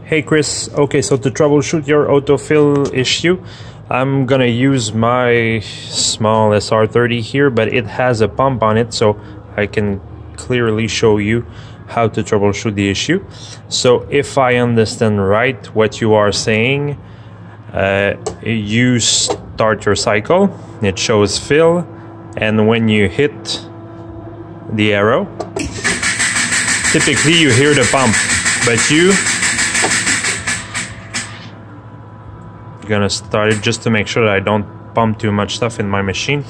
Hey Chris, okay, so to troubleshoot your autofill issue, I'm gonna use my small SR30 here, but it has a pump on it, so I can clearly show you how to troubleshoot the issue. So if I understand right what you are saying, you start your cycle, it shows fill, and when you hit the arrow, typically you hear the pump, but you're gonna start it just to make sure that I don't pump too much stuff in my machine.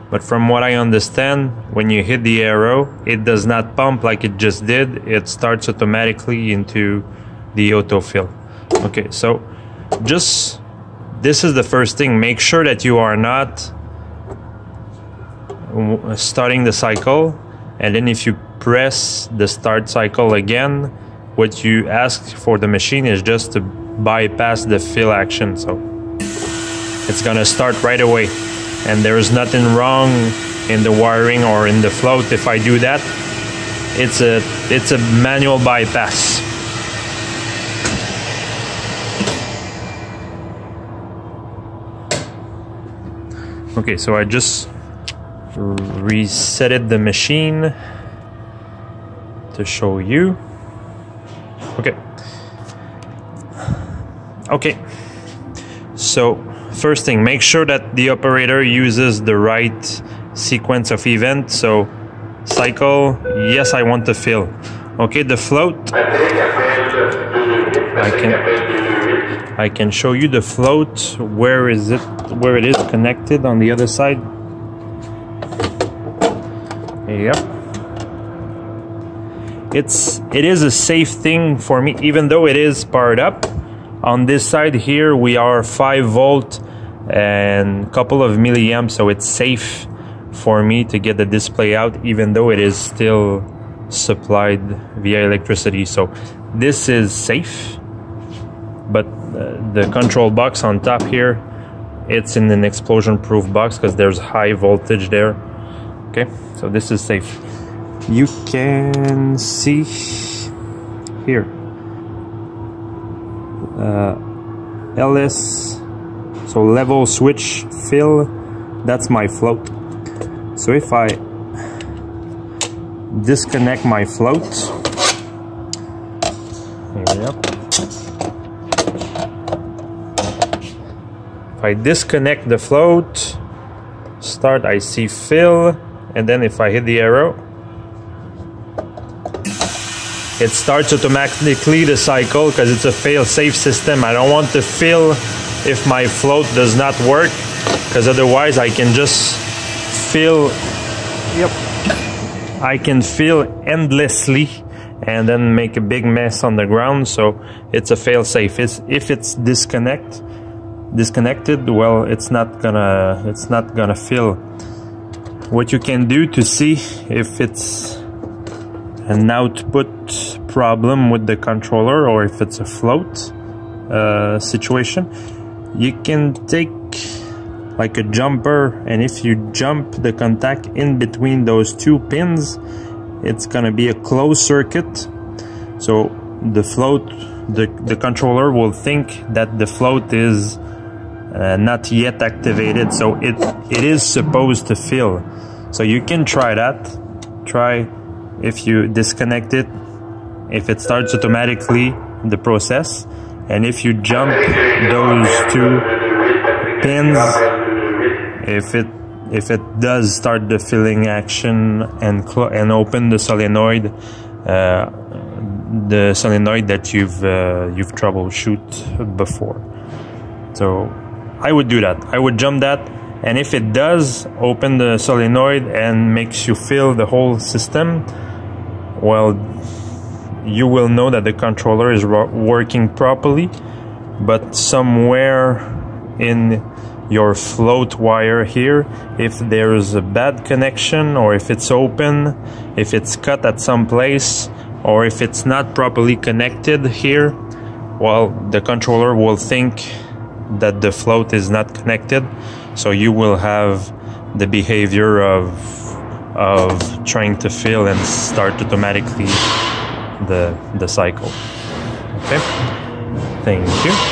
But from what I understand, when you hit the arrow, it does not pump like it just did. It starts automatically into the autofill. Okay, so this is the first thing. Make sure that you are not starting the cycle, and then if you press the start cycle again, what you ask for the machine is just to bypass the fill action, so it's gonna start right away, and there is nothing wrong in the wiring or in the float. If I do that, it's a manual bypass. Okay, so I just resetted the machine to show you. Okay, so first thing, make sure that the operator uses the right sequence of events. So cycle, yes, I want to fill. Okay, the float, I can show you the float. Where is it connected on the other side? Yep. It is a safe thing for me, even though it is powered up. On this side here, we are 5 volt and a couple of milliamps, so it's safe for me to get the display out, even though it is still supplied via electricity. So this is safe, but the control box on top here, it's in an explosion-proof box because there's high voltage there. Okay, so this is safe. You can see here. LS, so level switch fill, that's my float. So if I disconnect my float, if I disconnect the float, start, I see fill, and then if I hit the arrow, it starts automatically the cycle because it's a fail-safe system. I don't want to fill if my float does not work, because otherwise I can just fill. Yep, I can fill endlessly and then make a big mess on the ground. So it's a fail-safe. If it's disconnected, well, it's not gonna fill. What you can do to see if it's an output problem with the controller or if it's a float situation, you can take like a jumper, and if you jump the contact in between those two pins, it's gonna be a closed circuit. So the float, the controller will think that the float is not yet activated, so it is supposed to fill. So you can try that. Try if you disconnect it, if it starts automatically the process, and if you jump those two pins, if it does start the filling action and open the solenoid that you've troubleshoot before. So I would do that. I would jump that, and if it does open the solenoid and makes you fill the whole system, well, you will know that the controller is working properly. But somewhere in your float wire here, if there is a bad connection, or if it's open, if it's cut at some place, or if it's not properly connected here, well, the controller will think that the float is not connected, so you will have the behavior of trying to fill and start automatically the cycle. Okay, thank you.